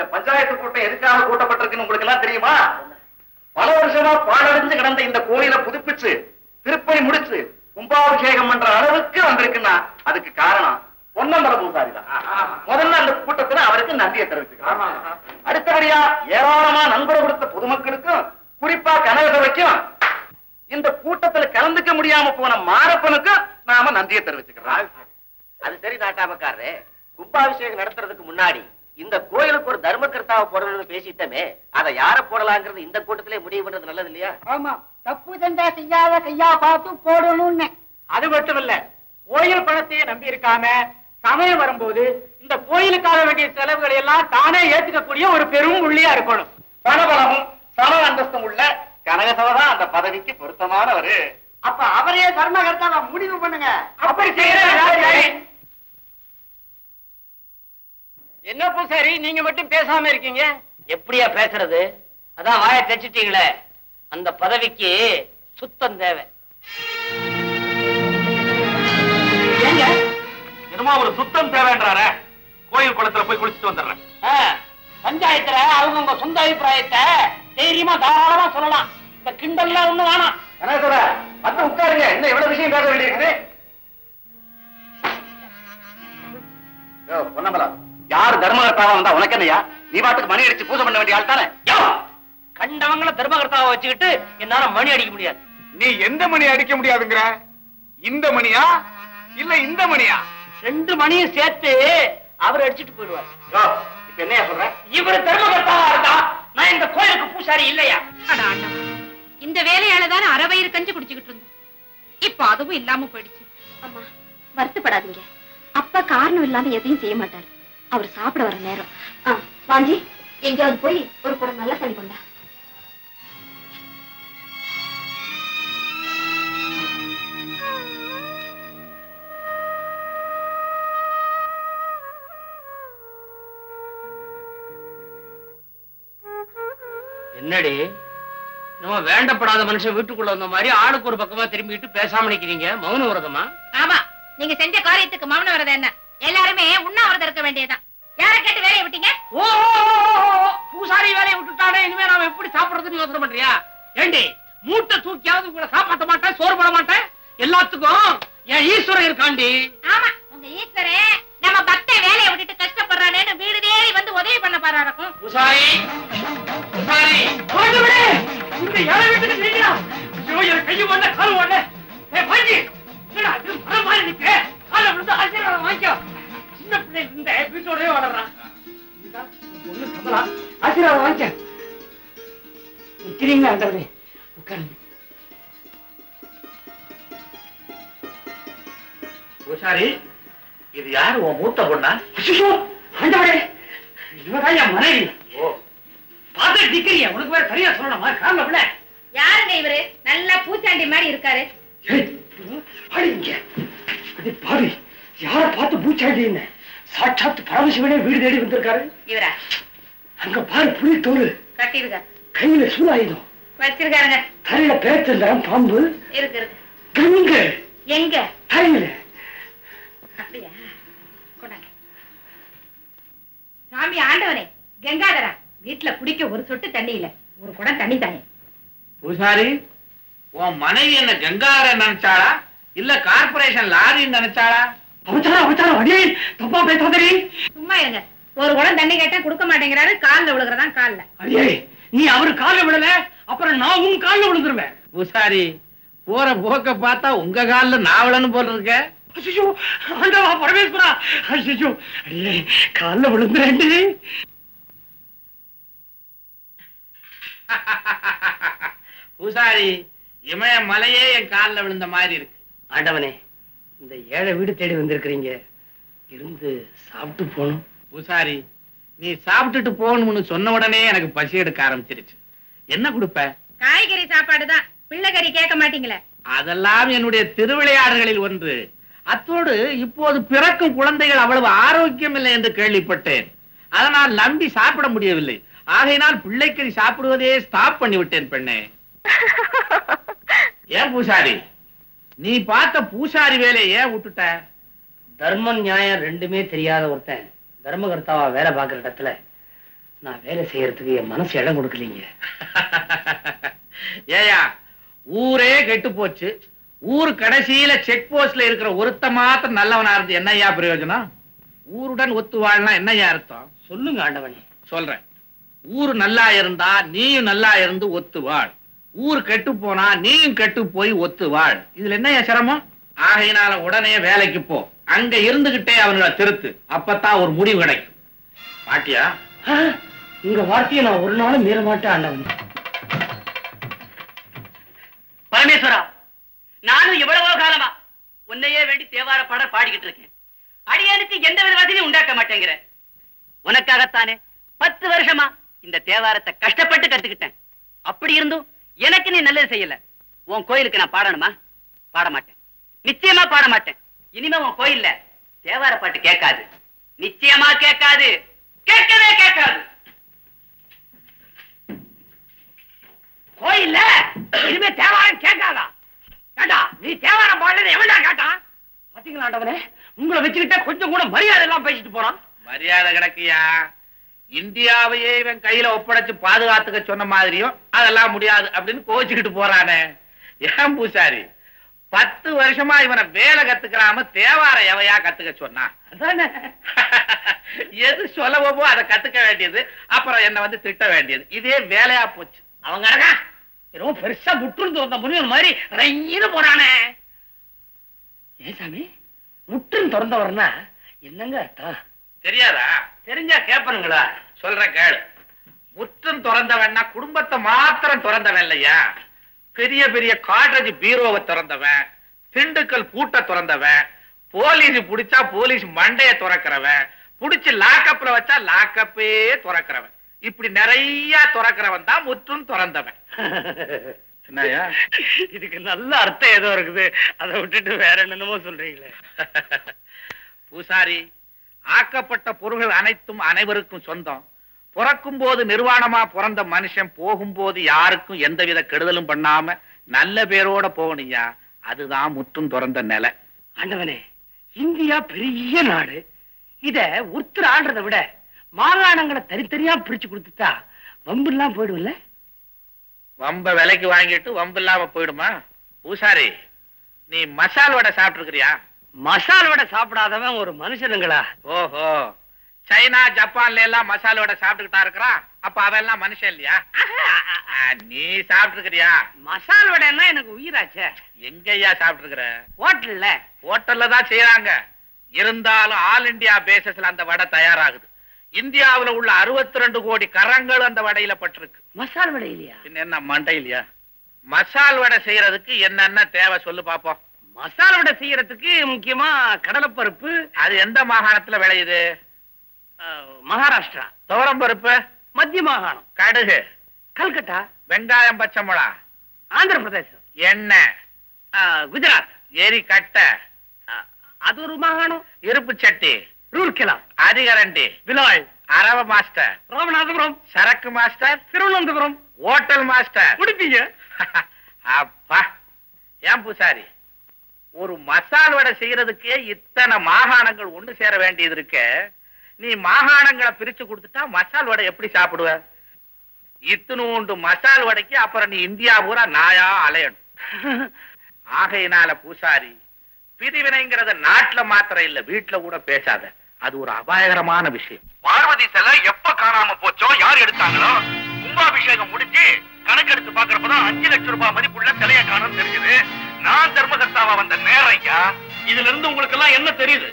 இந்த பஞ்சாயத்து கூட்டம் எதுக்காக கூட்டப்பட்டிருக்குன்னு உங்களுக்கு எல்லாம் தெரியுமா? பல வருஷமா பாழடைஞ்சு கிடந்த இந்த கோயிலை புதுப்பிச்சு திருப்பணி முடிச்சு கும்பாபிஷேகம் பண்ற அளவுக்கு வந்திருக்குன்னா அதுக்கு காரணம் பொன்னம்பல பூசாரி தான். முதல்ல அந்த கூட்டத்துல அவருக்கு நன்றியை தெரிவிச்சுக்கலாம். அடுத்தபடியா ஏராளமா நண்பர் கொடுத்த பொதுமக்களுக்கும் குறிப்பா கனகசபைக்கும் இந்த கூட்டத்துல கலந்துக்க முடியாம போன மாரப்பனுக்கும் நாம நன்றியை தெரிவிச்சுக்கிறோம். அது சரி நாட்டாமக்காரரு, கும்பாபிஷேகம் நடத்துறதுக்கு முன்னாடி இந்த கோயிலுக்கு ஒரு தர்மகர்த்தாவை போடணும்னு பேசிட்டமே, அதை யார போடலாங்கிறது இந்த கூட்டத்திலே முடிவு பண்றது நல்லது இல்லையா? ஆமா, தப்பு தண்டா செய்யாத கையா பார்த்து போடணும்னு. அது மட்டும் இல்ல, கோயில் பணத்தையே நம்பி இருக்காம சமயம் வரும்போது இந்த கோயிலுக்காக வேண்டிய செலவுகளை எல்லாம் தானே ஏத்துக்கக்கூடிய ஒரு பெரும் உள்ளியா இருக்கணும். பணபலமும் சம அந்தஸ்தும் உள்ள கனகசபை தான் அந்த பதவிக்கு பொருத்தமானவரு. அப்ப அவரே தர்மகர்த்தாவை முடிவு பண்ணுங்க. அப்படி செய்யற என்ன பூசாரி, நீங்க மட்டும் பேசாம இருக்கீங்க? எப்படியா பேசுறது? அதான் வாயை தச்சிட்டீங்களே. அந்த பதவிக்கு சுத்தம் தேவை. ஏங்க என்னமா ஒரு சுத்தம் தேவைன்றார? கோயில் குளத்துல போய் குளிச்சுட்டு வந்துடுறேன். பஞ்சாயத்துல அவங்க சொந்த அபிப்பிராயத்தை தைரியமா தாராளமா சொல்லலாம். இந்த கிண்டல்லாம் ஒண்ணு வேணாம். கனகசபை வந்து உட்காருங்க. இன்னும் எவ்வளவு விஷயம் பேச வேண்டியிருக்குது. பொன்னம்பலம், யாரு தர்மகர்த்தாவா வந்தா உனக்கு என்னையா? நீ பாட்டுக்கு மணி அடிச்சு பூஜை பண்ண வேண்டிய ஆள் தானே? கண்டவங்கள தர்மகர்த்தாவை வச்சுக்கிட்டு என்னால மணி அடிக்க முடியாது. நீ எந்த மணி அடிக்க முடியாதுங்கிற? இந்த மணியா இல்ல இந்த மணியா? ரெண்டு மணியும் சேர்த்து அவர் அடிச்சுட்டு போயிடுவார். இப்ப என்னையா சொல்ற? இவரு தர்மகர்த்தாவா இருந்தா நான் இந்த கோயிலுக்கு பூசாரி இல்லையா? இந்த வேலையால தானே அரை வயிறு கஞ்சி குடிச்சுக்கிட்டு இருந்தோம். இப்ப அதுவும் இல்லாம போயிடுச்சு. அம்மா வருத்தப்படாதீங்க. அப்பா காரணம் இல்லாம எதையும் செய்ய மாட்டாரு. அவர் சாப்பிட வர நேரம். வாஞ்சி, எங்கேயாவது போய் ஒரு குடம் நல்ல தண்ணி கொண்டா. என்னடி நம்ம வேண்டப்படாத மனுஷன் வீட்டுக்குள்ள வந்த மாதிரி ஆளுக்கு ஒரு பக்கமா திரும்பிட்டு பேசாம நிக்கிறீங்க? மௌன விரதமா? ஆமா, நீங்க செஞ்ச காரியத்துக்கு மௌன விரதம் என்ன? எல்லாருமே உண்ணாவிரதம் இருக்க வேண்டியதுதான். யார கேட்டு வேலையை விட்டீங்க? ஓ, பூசாரி வேலையை விட்டுட்டானே, இனிமே நாம எப்படி சாப்பிடுறதுன்னு யோசனை பண்றியா? ஏண்டி, மூட்டை தூக்கியாவது உங்களை காப்பாற்ற மாட்டேன், சோறு போட மாட்டேன். எல்லாத்துக்கும் என் ஈஸ்வரன் இருக்காண்டி. ஆமா, உங்க ஈஸ்வரன் நம்ம பக்த வேலையை விட்டுட்டு கஷ்டப்படுறானேன்னு வீடு தேடி வந்து உதவி பண்ண பாரு இருக்கும். பூசாரி, பூசாரி, இந்த ஏழை வீட்டுக்கு செய்யா கையும் ஒண்ண காலும் ஒண்ணு. பாஞ்சி, மரம் மாதிரி நிக்க காலை விழுந்து ஆசீர்வாதம் வாங்கிக்கோ. சின்ன பிள்ளை இருந்த வீட்டோடய வளர்றான். ஒண்ணு கமலா, ஆசீர்வாதம் வாங்கிக்க. நிக்கிறீங்களா? ஆண்டவரே உட்காருங்க. பூசாரி, இது யாரு? உன் மூத்த பொண்ணா? ஆண்டவரே, இவதான் என் மனைவி. பார்த்து நிக்கிறீங்க, உனக்கு வேற சரியா சொல்லணுமா? காரணம் இல்ல. யாருங்க இவரு? நல்லா பூச்சாண்டி மாதிரி இருக்காரு. பாவி, யார பார்த்து பூச்சாண்டி? சாட்சாத் பரமசிவனே வீடு தேடி வந்திருக்காரு. இவரா? அங்க பாரு, புலி தோல் கட்டிருக்க, கையில சூடாயுதம் வச்சிருக்காருங்க. தலையில பேச்சல் பாம்பு இருக்கு இருக்கு. கங்க எங்க? தலையில. அப்படியா? கொண்டாங்க. சாமி ஆண்டவனே, கங்காதரா, வீட்டுல குடிக்க ஒரு சொட்டு தண்ணி இல்ல, ஒரு குடம் தண்ணி தானே. பூசாரி, உன் மனைவி என்ன கங்கார நினைச்சாளா இல்ல கார்பரேஷன் லாரின்னு நினைச்சாளா? அவச்சாரம் அடியே, தப்பா பேசாதே. சும்மா இருங்க. ஒரு குடம் தண்ணி கேட்டா கொடுக்க மாட்டேங்கிறாரு. கால்ல விழுகிறதான் கால்ல. அடியே, நீ அவரு கால்ல விழல, அப்புறம் நான் உன் கால்ல விழுந்துருவேன். பூசாரி, போற போக்க பார்த்தா உங்க கால்ல நாவலன்னு போல இருக்க. ஐயோ ஆண்டவா பரமேஸ்வரா, ஐயோ அடியே கால்ல விழுந்துறேன்டி. பூசாரி, இமய மலையே என் கால்ல விழுந்த மாதிரி இருக்கு. ஆண்டவனே, இந்த ஏழை வீடு தேடி வந்திருக்கிறீங்க, இருந்து சாப்பிட்டு போகணும். பூசாரி, நீ சாப்பிட்டுட்டு போகணும்னு சொன்ன உடனே எனக்கு பசி எடுக்க ஆரம்பிச்சிருச்சு. என்ன கொடுப்ப? காய்கறி சாப்பாடுதான். பிள்ளைகறி கேட்க மாட்டீங்களே? அதெல்லாம் என்னுடைய திருவிளையாடுகளில் ஒன்று. அத்தோடு இப்போது பிறக்கும் குழந்தைகள் அவ்வளவு ஆரோக்கியம் இல்லை என்று கேள்விப்பட்டேன். அதனால் நம்பி சாப்பிட முடியவில்லை. ஆகையினால் பிள்ளைக்கறி சாப்பிடுவதே ஸ்டாப் பண்ணி விட்டேன் பெண்ணே. ஏன் பூசாரி, நீ பார்த்த பூசாரி வேலையை ஏன் விட்டுட்ட? தர்மம் நியாயம் ரெண்டுமே தெரியாத ஒருத்தன் தர்மகர்த்தாவா வேலை பார்க்கிற இடத்துல நான் வேலை செய்யறதுக்கு என் மனசு இடம் கொடுக்கலீங்க. ஏயா ஊரே கெட்டு போச்சு, ஊர் கடைசியில செக் போஸ்ட்ல இருக்கிற ஒருத்த மாத்திரம் நல்லவனா இருந்து என்னையா பிரயோஜனம்? ஊருடன் ஒத்து வாழலாம் என்னையா அர்த்தம்? சொல்லுங்க ஆண்டவனே. சொல்றேன். ஊர் நல்லா இருந்தா நீயும் நல்லா இருந்து ஒத்து வாழ், ஊர் கெட்டு போனா நீயும் கெட்டு போய் ஒத்து வாழ். இதுல என்னையா சிரமம்? ஆகையினால உடனே வேலைக்கு போ, அங்க இருந்துகிட்டே அவங்கள திருத்து, அப்பதான் ஒரு முடிவு கிடைக்கும். பாட்டியா? உங்க வார்த்தையை நான் ஒரு நாளும் மீற மாட்டேன் ஆண்டவனே. பரமேஸ்வரா, நானும் எவ்வளவோ காலமா உன்னையே வேண்டி தேவார பாடல் பாடிக்கிட்டு இருக்கேன். அடியானுக்கு எந்த வித வசதியும் உண்டாக்க மாட்டேங்கிற. உனக்காகத்தானே 10 வருஷமா இந்த தேவாரத்தை கஷ்டப்பட்டு கத்துக்கிட்டேன். அப்படி இருந்தும் எனக்கு நீ நல்லது செய்யல. உன் கோயிலுக்கு நான் பாடணுமா? பாட மாட்டேன், நிச்சயமா பாட மாட்டேன். இனிமே உன் கோயில்ல தேவார பாட்டு கேட்காது, நிச்சயமா கேட்காது, கேட்கவே கேட்காது. கோயில்ல இனிமே தேவாரம் கேட்காதா? கேட்டா நீ தேவாரம் பாடல எவன்டா கேட்டான்? பாத்தீங்களா ஆண்டவனே, உங்களை வச்சுக்கிட்ட கொஞ்சம் கூட மரியாதை எல்லாம் பேசிட்டு போறான். மரியாதை கிடைக்கியா? இந்தியாவையே இவன் கையில ஒப்படைச்சு பாதுகாத்துக்க சொன்ன மாதிரியும் அதெல்லாம் முடியாது அப்படின்னு கோச்சுக்கிட்டு போறானே. ஏன் பூசாரி, 10 வருஷமா இவனை வேலை கத்துக்கிறாம தேவார எவையா கத்துக்க சொன்னா? எது சொல்லவோ அதை கத்துக்க வேண்டியது, அப்புறம் என்ன வந்து திட்ட வேண்டியது, இதே வேலையா போச்சு. அவங்க ரொம்ப பெருசா முற்று வந்த முனிவன் மாதிரி ரெயின்னு போறானே. ஏன் சாமி, முற்றும் திறந்தவர்னா என்னங்க அர்த்தம்? தெரியாதா? தெரிஞ்சா கேப்பனுங்களா? சொல்றேன் கேளு. முற்றும் திறந்தவன்னா குடும்பத்தை மாத்திரம் திறந்தவன் இல்லையா, பெரிய பெரிய காட்ரேஜ் பீரோவை திறந்தவன், திண்டுக்கல் பூட்டை திறந்தவன், போலீஸ் புடிச்சா போலீஸ் மண்டைய திறக்கிறவன், புடிச்சு லாக்கப்ல வச்சா லாக்கப்பே திறக்கிறவன், இப்படி நிறைய திறக்கிறவன் தான் முற்றும் திறந்தவன். என்னையா இதுக்கு நல்ல அர்த்தம் ஏதோ இருக்குது, அதை விட்டுட்டு வேற என்னென்னமோ சொல்றீங்களே. பூசாரி, ஆக்கப்பட்ட பொருள்கள் அனைத்தும் அனைவருக்கும் சொந்தம். பிறக்கும் போது நிர்வாணமா பிறந்த மனுஷன் போகும்போது யாருக்கும் எந்தவித கெடுதலும் பண்ணாம நல்ல பேரோட போகணுயா, அதுதான் முற்றும் திறந்த நிலை. ஆண்டவனே, இந்தியா பெரிய நாடு, இத ஒருத்தர் ஆடுறதை விட மாகாணங்களை தனித்தனியா பிரிச்சு கொடுத்துட்டா வம்பு எல்லாம் போயிடும்ல? வம்ப விலைக்கு வாங்கிட்டு வம்பு இல்லாம போயிடுமா? பூசாரி, நீ மசால் வடை சாப்பிட்டு இருக்கிறியா? மசால் வடை சாப்பிடாதவன் ஒரு மனுஷனுங்களா? ஓஹோ, சைனா ஜப்பான்ல எல்லாம் மசால் வடை சாப்பிட்டுக்கிட்டா இருக்கிறான், அப்ப அவெல்லாம் மனுஷன் இல்லையா? நீ சாப்பிட்டு இருக்கிறியா? மசால் வடைன்னா எனக்கு உயிராச்சே. எங்கய்யா சாப்பிட்டு இருக்கிற? ஹோட்டல்ல. ஹோட்டல்ல தான் செய்யறாங்க, இருந்தாலும் ஆல் இந்தியா பேசிஸ்ல அந்த வடை தயாராகுது. இந்தியாவுல உள்ள 62 கோடி கரங்கள் அந்த வடையில பட்டிருக்கு. மசால் வடை இல்லையா? என்ன மண்டை இல்லையா? மசால் வடை செய்யறதுக்கு என்னென்ன தேவை சொல்லு பாப்போம். மசால் வடை செய்யறதுக்கு முக்கியமா கடலைப்பருப்பு. அது எந்த மாகாணத்துல விளையுது? மகாராஷ்டிரா. துவரம் பருப்பு மத்திய மாகாணம். கடுகு கல்கட்டா. வெங்காயம் பச்சை மிளகா ஆந்திர பிரதேசம். எண்ணெய் குஜராத். எரிக்கட்டை அது ஒரு மாகாணம். இருப்பு சட்டி ரூர்கெலா. அதிகரண்டி விலாய். அரவ மாஸ்டர் ராமநாதபுரம். சரக்கு மாஸ்டர் திருவனந்தபுரம். ஹோட்டல் மாஸ்டர் உடுப்பீங்க. அப்பா, ஏன் பூசாரி, ஒரு மசால் வடை செய்யறதுக்கே இத்தனை மாகாணங்கள் ஒன்று சேர வேண்டியது இருக்கு, நீ மாகாணங்களை பிரிச்சு கொடுத்துட்டா மசால் வடை எப்படி சாப்பிடுவ? இத்தனூண்டு மசால் வடைக்கு அப்புறம் நீ இந்தியா பூரா நாயா அலையணும். ஆகையினால பூசாரி, பிரிவினைங்கிறத நாட்டுல மாத்திரம் இல்ல, வீட்டுல கூட பேசாத, அது ஒரு அபாயகரமான விஷயம். பார்வதி சிலை எப்ப காணாம போச்சோ, யார் எடுத்தாங்களோ, கும்பாபிஷேகம் முடிஞ்சு கணக்கெடுத்து பாக்குறப்பதான் 5 லட்சம் ரூபாய் மதிப்புள்ள சிலையை காணும் தெரிஞ்சது. நான் தர்மகர்த்தாவா வந்த நேரம் ஐயா. இதுல இருந்து உங்களுக்கு எல்லாம் என்ன தெரியுது?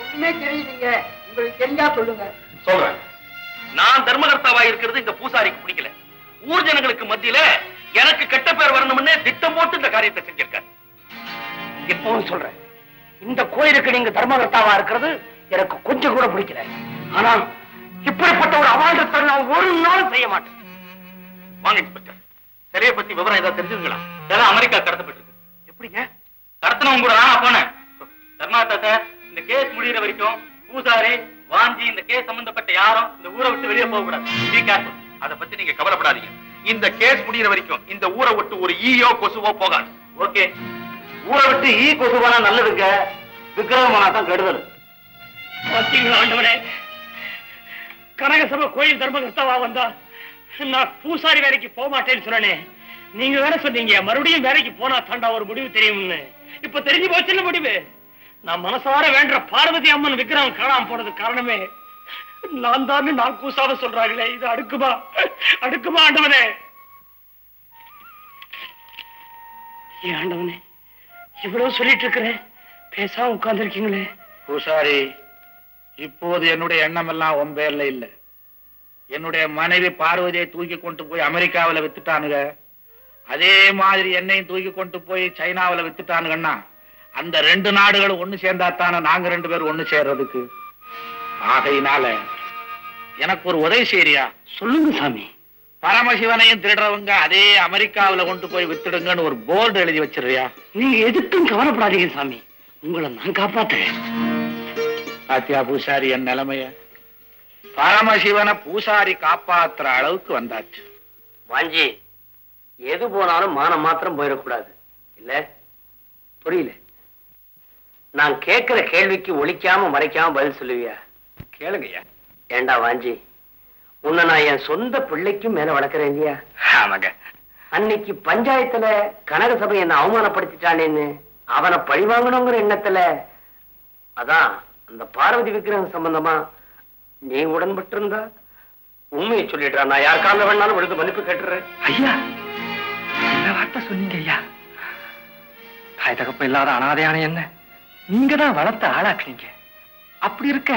ஒண்ணுமே தெரியலீங்க, உங்களுக்கு தெரிஞ்சா சொல்லுங்க. சொல்றேன். நான் தர்மகர்த்தாவா இருக்கிறது இந்த பூசாரிக்கு பிடிக்கல. ஊர் ஜனங்களுக்கு மத்தியில எனக்கு கெட்ட பேர் வரணும்னு திட்டம் போட்டு இந்த காரியத்தை செஞ்சிருக்காரு. எப்பவும் சொல்றேன், இந்த கோயிலுக்கு நீங்க தர்மகர்த்தாவா இருக்கிறது எனக்கு கொஞ்சம் கூட பிடிக்கல. ஆனா இப்படிப்பட்ட ஒரு அவாண்டத்தை நான் ஒரு நாளும் செய்ய மாட்டேன். வாங்க இன்ஸ்பெக்டர், சிலையை பத்தி விவரம் ஏதாவது தெரிஞ்சுங்களா? சிலை அமெரிக்கா கடத்தப்பட்டிருக்கு. எப்படிங்க? கடத்தினவங்க கூட நான் போனேன். தர்மாத்தாத்த, இந்த கேஸ் முடிகிற வரைக்கும் பூசாரி வாஞ்சி இந்த கேஸ் சம்பந்தப்பட்ட யாரும் இந்த ஊரை விட்டு வெளியே போக கூடாது. அதை பத்தி நீங்க கவலைப்படாதீங்க. இந்த கேஸ் முடிகிற வரைக்கும் இந்த ஊரை விட்டு ஒரு ஈயோ கொசுவோ போகாது. ஓகே? ஊரை விட்டு ஈ கொசுவானா நல்லதுங்க, விக்கிரகமானா தான் கெடுதல். ஆண்டவரே, கனகசபை கோயில் தர்மகர்த்தாவா வந்தா நான் பூசாரி வேலைக்கு போக மாட்டேன்னு சொன்னேனே. நீங்க வேற சொன்னீங்க மறுபடியும் வேலைக்கு போனா தாண்டா ஒரு முடிவு தெரியும்னு. இப்ப தெரிஞ்சு போச்சுன்னு முடிவு. நான் மனசார வேண்ட பார்வதி அம்மன் விக்கிரகம் காணாம போனது காரணமே நான் தான். நான் கூசாம சொல்றாங்களே, இது அடுக்குமா அடுக்குமா ஆண்டவனே? ஏன் ஆண்டவனே இவ்வளவு சொல்லிட்டு இருக்கிறேன், பேசாம உட்கார்ந்து இருக்கீங்களே? பூசாரி, இப்போது என்னுடைய எண்ணம் எல்லாம் உன் பேர்ல இல்ல. என்னுடைய மனைவி பார்வதியை தூக்கி கொண்டு போய் அமெரிக்காவில வித்துட்டானுங்க. அதே மாதிரி என்னையும் தூக்கி கொண்டு போய் சைனாவில வித்துட்டானுங்கன்னா அந்த 2 நாடுகளும் ஒண்ணு சேர்ந்தாத்தானே நாங்க 2 பேரும் ஒண்ணு சேர்றதுக்கு. ஆகையினால எனக்கு ஒரு உதவி செய்றியா? சொல்லுங்க சாமி. பரமசிவனையும் திருடுறவங்க அதே அமெரிக்காவில கொண்டு போய் வித்துடுங்கன்னு ஒரு போர்டு எழுதி வச்சிருக்கியா? நீங்க எதுக்கும் கவலைப்படாதீங்க சாமி, உங்களை நான் காப்பாத்துறேன். பாத்தியா பூசாரி என் நிலைமைய? பரமசிவனை பூசாரி காப்பாத்துற அளவுக்கு வந்தாச்சு. வாஞ்சி, எது போனாலும் மானம் மாத்திரம் போயிடக்கூடாது இல்ல? புரியல? நான் கேட்கிற கேள்விக்கு ஒளிக்காம மறைக்காம பதில் சொல்லுவியா? கேளுங்கய்யா. ஏண்டா வாஞ்சி, உன்னை நான் என் சொந்த பிள்ளைக்கும் மேல வளர்க்கிறேன் இல்லையா? ஆமாங்க. அன்னைக்கு பஞ்சாயத்துல கனகசபை என்ன அவமானப்படுத்திட்டானேன்னு அவனை பழிவாங்கணுங்கிற எண்ணத்துல அதான் அந்த பார்வதி விக்கிரகம் சம்பந்தமா நீ உடன்பட்டு இருந்தா உண்மையை சொல்லிடுறா. நான் யார் கால வேணாலும் விழுந்து மன்னிப்பு கேட்டுறேன். ஐயா, என்ன வார்த்தை சொன்னீங்க ஐயா? தாய் தகப்ப இல்லாத அனாதையான என்ன நீங்க தான் வளர்த்த ஆளாக்குனீங்க. அப்படி இருக்க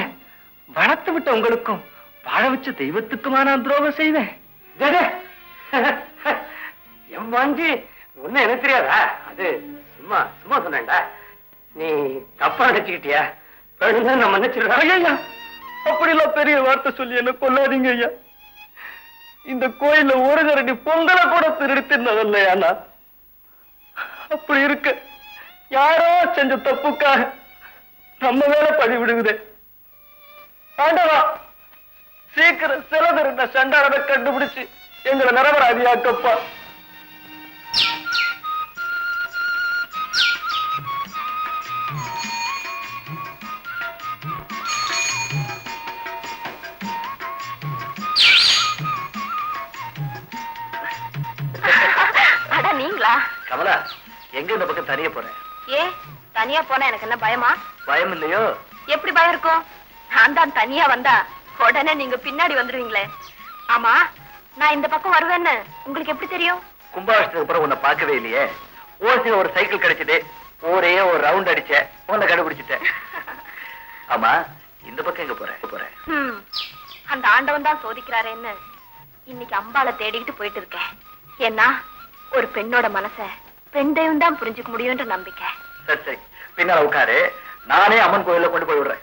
வளர்த்து விட்ட உங்களுக்கும் வாழ வச்ச தெய்வத்துக்குமா நான் துரோகம் செய்வேன்? என் வாஞ்சி, ஒன்னும் எனக்கு தெரியாதா? அது சும்மா சும்மா சொன்னேன்டா. நீ தப்பா நினைச்சுக்கிட்டியா? நான் மன்னிச்சிடுறேன். ஐயா, அப்படிலாம் பெரிய வார்த்தை சொல்லி என்ன கொல்லாதீங்க ஐயா. இந்த கோயில்ல ஒரு கரண்டி பொங்கலை கூட திருடுத்திருந்ததில்லையா நான்? அப்படி இருக்க யாரோ செஞ்ச தப்புக்காக நம்ம மேல பழி விடுகுதே. ஆண்டவா, சீக்கிரம் சிலதர் இந்த சண்டாரனை கண்டுபிடிச்சு எங்களை நிரபராதியாக்கப்பா. அட நீங்களா? கமலா, எங்க இந்த பக்கம் தனியா போறேன்? ஏ, தனியா போனா எனக்கு என்ன பயமா? பயம் இல்லையோ? எப்படி பயம் இருக்கும்? நான் தான் தனியா வந்தா உடனே நீங்க பின்னாடி வந்துருவீங்களே. ஆமா, நான் இந்த பக்கம் வருவேன்னு உங்களுக்கு எப்படி தெரியும்? கும்பாபிஷேகத்துக்கு அப்புறம் உன்னை பார்க்கவே இல்லையே. ஓசில ஒரு சைக்கிள் கிடைச்சது, ஒரே ஒரு ரவுண்ட் அடிச்ச, உன்னை கண்டுபிடிச்சிட்டேன். ஆமா, இந்த பக்கம் எங்க போறேன்? அந்த ஆண்டவன் தான் சோதிக்கிறாரேன்னு இன்னைக்கு அம்பாளை தேடிக்கிட்டு போயிட்டு இருக்கேன். ஏன்னா ஒரு பெண்ணோட மனச பெண் தெய்வம் தான் புரிஞ்சுக்க முடியும்ன்ற நம்பிக்கை. சரி சரி, பின்னால உட்காரு, நானே அம்மன் கோயில கொண்டு போய் விடுறேன்.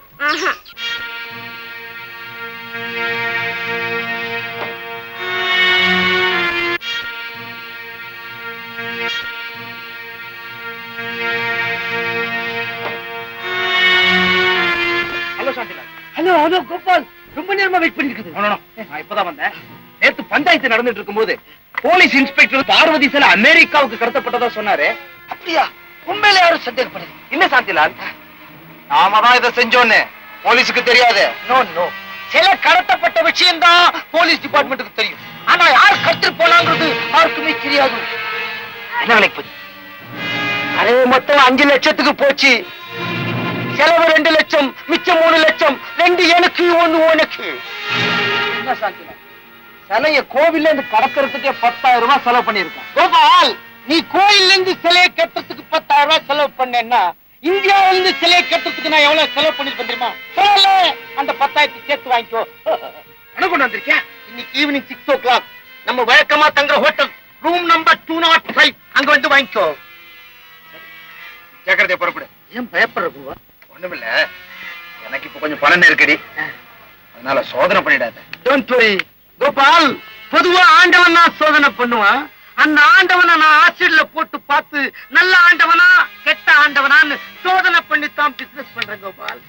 ஹலோ சாந்திலா. ஹலோ ஹலோ கோபால், ரொம்ப நேரமா வெயிட் பண்ணிருக்குது. நான் இப்பதான் வந்தேன். நேத்து பஞ்சாயத்து நடந்துட்டு இருக்கும்போது போலீஸ் இன்ஸ்பெக்டர் பார்வதி சில அமெரிக்காவுக்கு கடத்தப்பட்டதா சொன்னாரு. அப்படியா? உண்மையில யாரும் சந்தேகப்படுது இல்ல சாந்திலால், நாம தான் இதை செஞ்சோன்னு போலீஸுக்கு தெரியாது. நோ நோ, சில கடத்தப்பட்ட விஷயம் தான் போலீஸ் டிபார்ட்மெண்ட்டுக்கு தெரியும். ஆனா யார் கடத்திட்டு போனாங்கிறது யாருக்குமே தெரியாது. என்ன நினைப்பது? அதே மொத்தம் 5 லட்சத்துக்கு போச்சு. செலவு 2 லட்சம், மிச்சம் 3 லட்சம். 2 எனக்கு 1 உனக்கு. என்ன சாந்திலா, சிலைய கோவில்ல இருந்து கடக்கிறதுக்கே 10,000 ரூபாய் செலவு பண்ணிருக்கேன். கோபால், நீ கோயில்ல இருந்து சிலையை கட்டுறதுக்கு 10,000 ரூபாய் செலவு பண்ணேன்னா இந்தியாவில இருந்து சிலையை கட்டுறதுக்கு நான் எவ்வளவு செலவு பண்ணிட்டு பண்றேமா? சொல்லல, அந்த 10,000 சேர்த்து வாங்கிக்கோ. என்ன கொண்டு வந்திருக்கேன்? இன்னைக்கு ஈவினிங் 6 o'clock நம்ம வழக்கமா தங்குற ஹோட்டல் ரூம் நம்பர் 205 அங்க வந்து வாங்கிக்கோ. ஜாக்கிரதையா புறப்படு. ஏன் பயப்படுற? ஒண்ணுமில்ல, எனக்கு இப்ப கொஞ்சம் பணம் நெருக்கடி, அதனால சோதனை பண்ணிடாத. Don't worry Gopal. பொதுவா ஆண்டவன் நான் சோதனை பண்ணுவான். அந்த ஆண்டவனை நான் ஆசிட்ல போட்டு பார்த்து நல்ல ஆண்டவனா கெட்ட ஆண்டவனான்னு சோதனை பண்ணித்தான் பிசினஸ் பண்றேன் கோபால்.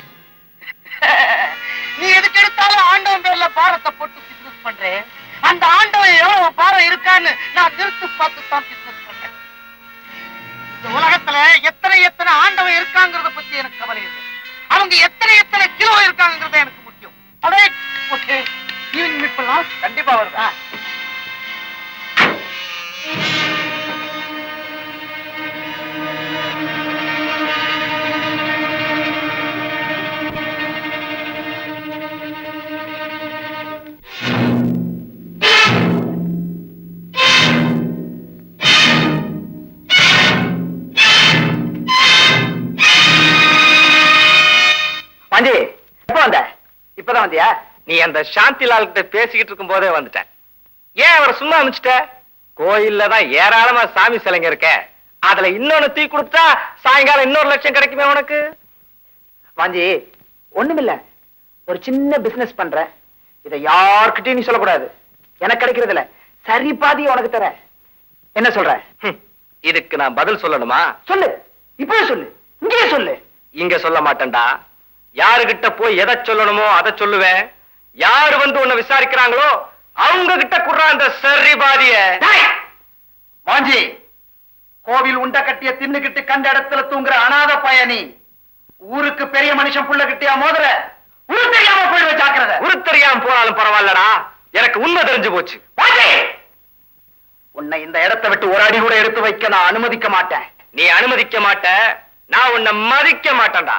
நீ எதுக்கு எடுத்தாலும் ஆண்டவன் பேர்ல பாரத்தை போட்டு பிசினஸ் பண்றேன். அந்த ஆண்டவன் எவ்வளவு பாரம் இருக்கான்னு நான் நிறுத்து பார்த்து தான் பிசினஸ் பண்றேன். இந்த உலகத்துல எத்தனை எத்தனை ஆண்டவன் இருக்காங்கிறத பத்தி எனக்கு கவலை இல்லை. அவங்க எத்தனை எத்தனை கிலோ இருக்காங்கிறத எனக்கு முக்கியம். ஓகே, ஈவினிங் மீட் பண்ணலாம். கண்டிப்பா வருதா? பாண்டி, எப்ப வந்த? இப்பதான் வந்தியா? நீ அந்த சாந்திலால் கிட்ட பேசிக்கிட்டு இருக்கும் போதே வந்துட்டேன். ஏன் அவரை சும்மா அனுப்பிச்சிட்ட? கோயில்ல தான் ஏராளமா சாமி சிலைங்க இருக்க, அதுல இன்னொன்னு தூக்கி கொடுத்தா சாயங்காலம் இன்னொரு லட்சம் கிடைக்குமே உனக்கு. வாஞ்சி, ஒண்ணுமில்ல, ஒரு சின்ன பிசினஸ் பண்றேன். இதை யார்கிட்டயும் நீ சொல்லக்கூடாது. எனக்கு கிடைக்கிறது இல்ல, சரி பாதி உனக்கு தர. என்ன சொல்ற? ஹம், இதுக்கு நான் பதில் சொல்லணுமா? சொல்லு, இப்பவே சொல்லு, இங்கேயே சொல்லு. இங்க சொல்ல மாட்டேன்டா. யாருகிட்ட போய் எதை சொல்லணுமோ அதை சொல்லுவேன். யாரு வந்து உன்னை விசாரிக்கிறாங்களோ அவங்க கிட்ட குடுறா அந்த சரி பாதிய. வாஞ்சி, கோவில் உண்ட கட்டிய தின்னுகிட்டு கண்ட இடத்துல தூங்குற அனாத பயணி, ஊருக்கு பெரிய மனுஷன் புள்ள கிட்டியா மோதுற? உரு தெரியாம போயிடுவ, ஜாக்கிரதை. உரு தெரியாம போனாலும் பரவாயில்லடா, எனக்கு உண்மை தெரிஞ்சு போச்சு. வாஞ்சி, உன்னை இந்த இடத்தை விட்டு ஒரு அடி கூட எடுத்து வைக்க நான் அனுமதிக்க மாட்டேன். நீ அனுமதிக்க மாட்ட, நான் உன்னை மதிக்க மாட்டேன்டா.